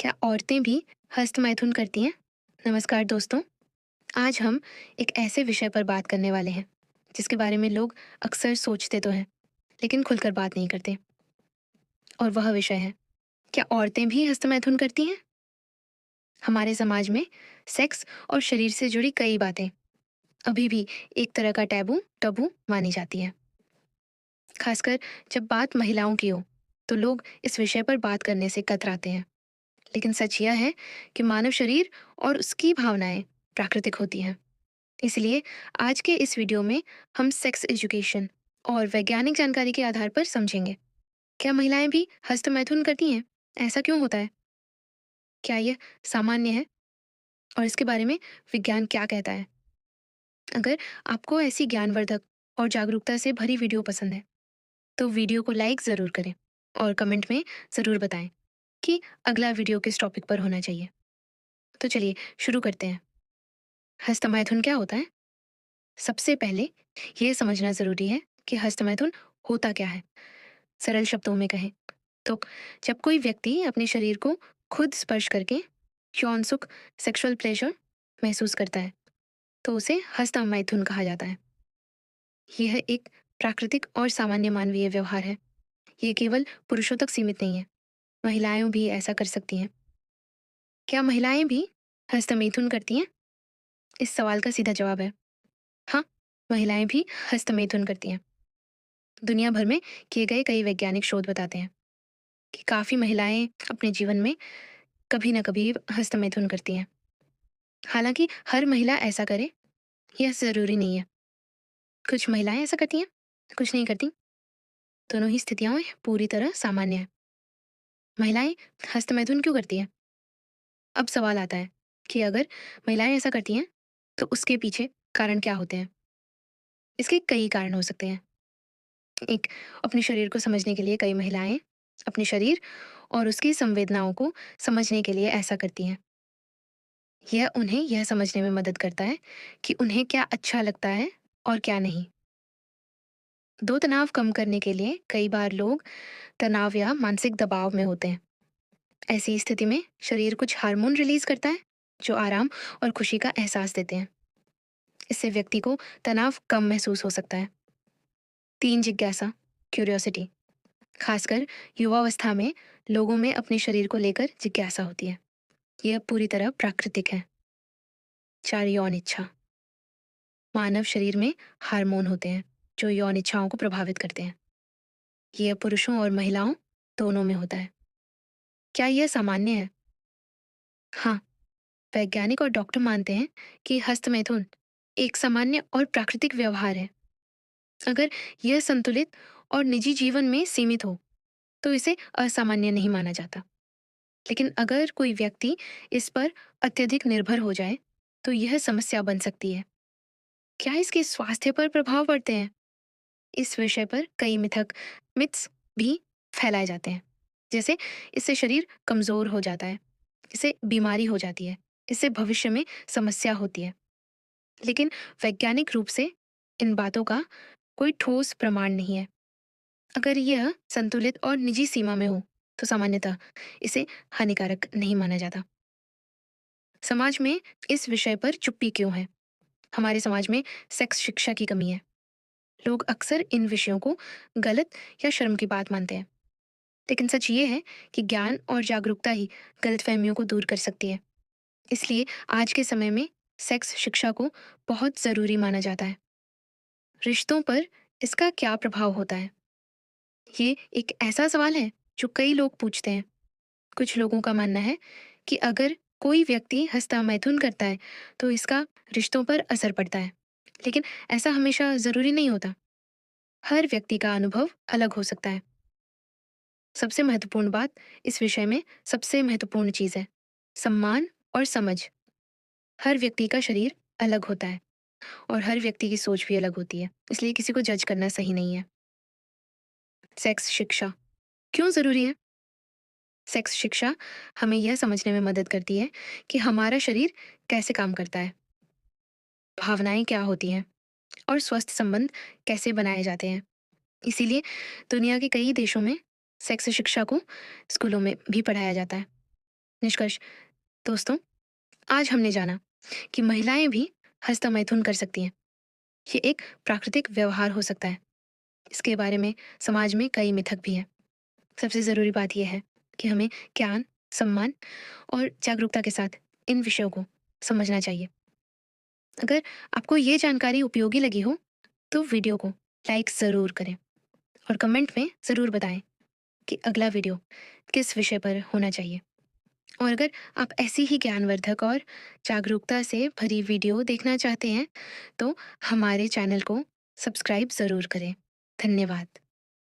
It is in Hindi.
क्या औरतें भी हस्तमैथुन करती हैं? नमस्कार दोस्तों। आज हम एक ऐसे विषय पर बात करने वाले हैं जिसके बारे में लोग अक्सर सोचते तो हैं लेकिन खुलकर बात नहीं करते। और वह विषय है, क्या औरतें भी हस्तमैथुन करती हैं? हमारे समाज में सेक्स और शरीर से जुड़ी कई बातें अभी भी एक तरह का टैबू टबू मानी जाती है। खासकर जब बात महिलाओं की हो तो लोग इस विषय पर बात करने से कतराते हैं। लेकिन सच यह है कि मानव शरीर और उसकी भावनाएं प्राकृतिक होती हैं। इसलिए आज के इस वीडियो में हम सेक्स एजुकेशन और वैज्ञानिक जानकारी के आधार पर समझेंगे, क्या महिलाएं भी हस्तमैथुन करती हैं? ऐसा क्यों होता है? क्या यह सामान्य है? और इसके बारे में विज्ञान क्या कहता है? अगर आपको ऐसी ज्ञानवर्धक और जागरूकता से भरी वीडियो पसंद है तो वीडियो को लाइक ज़रूर करें और कमेंट में ज़रूर बताएं कि अगला वीडियो किस टॉपिक पर होना चाहिए। तो चलिए शुरू करते हैं। हस्तमैथुन क्या होता है? सबसे पहले ये समझना ज़रूरी है कि हस्तमैथुन होता क्या है। सरल शब्दों में कहें तो जब कोई व्यक्ति अपने शरीर को खुद स्पर्श करके यौन सुख, सेक्सुअल प्लेजर महसूस करता है तो उसे हस्तमैथुन कहा जाता है। यह एक प्राकृतिक और सामान्य मानवीय व्यवहार है। ये केवल पुरुषों तक सीमित नहीं है, महिलाएं भी ऐसा कर सकती हैं। क्या महिलाएं भी हस्तमैथुन करती हैं? इस सवाल का सीधा जवाब है हाँ, महिलाएं भी हस्तमैथुन करती हैं। दुनिया भर में किए गए कई वैज्ञानिक शोध बताते हैं कि काफ़ी महिलाएं अपने जीवन में कभी न कभी हस्तमैथुन करती हैं। हालांकि हर महिला ऐसा करे यह ज़रूरी नहीं है। कुछ महिलाएं ऐसा करती हैं, कुछ नहीं करती। दोनों ही स्थितियां पूरी तरह सामान्य है। महिलाएं हस्तमैथुन क्यों करती हैं? अब सवाल आता है कि अगर महिलाएं ऐसा करती हैं तो उसके पीछे कारण क्या होते हैं? इसके कई कारण हो सकते हैं। एक, अपने शरीर को समझने के लिए कई महिलाएं अपने शरीर और उसकी संवेदनाओं को समझने के लिए ऐसा करती हैं। यह उन्हें यह समझने में मदद करता है कि उन्हें क्या अच्छा लगता है और क्या नहीं। दो, तनाव कम करने के लिए कई बार लोग तनाव या मानसिक दबाव में होते हैं। ऐसी स्थिति में शरीर कुछ हार्मोन रिलीज करता है जो आराम और खुशी का एहसास देते हैं। इससे व्यक्ति को तनाव कम महसूस हो सकता है। तीन, जिज्ञासा, क्यूरियोसिटी। खासकर युवावस्था में लोगों में अपने शरीर को लेकर जिज्ञासा होती है। यह पूरी तरह प्राकृतिक है। चार, यौन इच्छा। मानव शरीर में हार्मोन होते हैं जो यौन इच्छाओं को प्रभावित करते हैं। यह पुरुषों और महिलाओं दोनों में होता है। क्या यह सामान्य है? हाँ, वैज्ञानिक और डॉक्टर मानते हैं कि हस्तमैथुन एक सामान्य और प्राकृतिक व्यवहार है। अगर यह संतुलित और निजी जीवन में सीमित हो तो इसे असामान्य नहीं माना जाता। लेकिन अगर कोई व्यक्ति इस पर अत्यधिक निर्भर हो जाए तो यह समस्या बन सकती है। क्या इसके स्वास्थ्य पर प्रभाव पड़ते हैं? इस विषय पर कई मिथ्स भी फैलाए जाते हैं। जैसे इससे शरीर कमजोर हो जाता है, इससे बीमारी हो जाती है, इससे भविष्य में समस्या होती है। लेकिन वैज्ञानिक रूप से इन बातों का कोई ठोस प्रमाण नहीं है। अगर यह संतुलित और निजी सीमा में हो तो सामान्यतः इसे हानिकारक नहीं माना जाता। समाज में इस विषय पर चुप्पी क्यों है? हमारे समाज में सेक्स शिक्षा की कमी है। लोग अक्सर इन विषयों को गलत या शर्म की बात मानते हैं। लेकिन सच ये है कि ज्ञान और जागरूकता ही गलतफहमियों को दूर कर सकती है। इसलिए आज के समय में सेक्स शिक्षा को बहुत ज़रूरी माना जाता है। रिश्तों पर इसका क्या प्रभाव होता है? ये एक ऐसा सवाल है जो कई लोग पूछते हैं। कुछ लोगों का मानना है कि अगर कोई व्यक्ति हस्तमैथुन करता है तो इसका रिश्तों पर असर पड़ता है। लेकिन ऐसा हमेशा ज़रूरी नहीं होता। हर व्यक्ति का अनुभव अलग हो सकता है। सबसे महत्वपूर्ण बात इस विषय में सबसे महत्वपूर्ण चीज़ है सम्मान और समझ। हर व्यक्ति का शरीर अलग होता है और हर व्यक्ति की सोच भी अलग होती है, इसलिए किसी को जज करना सही नहीं है। सेक्स शिक्षा क्यों ज़रूरी है? सेक्स शिक्षा हमें यह समझने में मदद करती है कि हमारा शरीर कैसे काम करता है, भावनाएं क्या होती हैं और स्वस्थ संबंध कैसे बनाए जाते हैं। इसीलिए दुनिया के कई देशों में सेक्स शिक्षा को स्कूलों में भी पढ़ाया जाता है। निष्कर्ष दोस्तों, आज हमने जाना कि महिलाएं भी हस्तमैथुन कर सकती हैं। ये एक प्राकृतिक व्यवहार हो सकता है। इसके बारे में समाज में कई मिथक भी हैं। सबसे ज़रूरी बात यह है कि हमें ज्ञान, सम्मान और जागरूकता के साथ इन विषयों को समझना चाहिए। अगर आपको ये जानकारी उपयोगी लगी हो तो वीडियो को लाइक ज़रूर करें और कमेंट में ज़रूर बताएं कि अगला वीडियो किस विषय पर होना चाहिए। और अगर आप ऐसी ही ज्ञानवर्धक और जागरूकता से भरी वीडियो देखना चाहते हैं तो हमारे चैनल को सब्सक्राइब ज़रूर करें। धन्यवाद।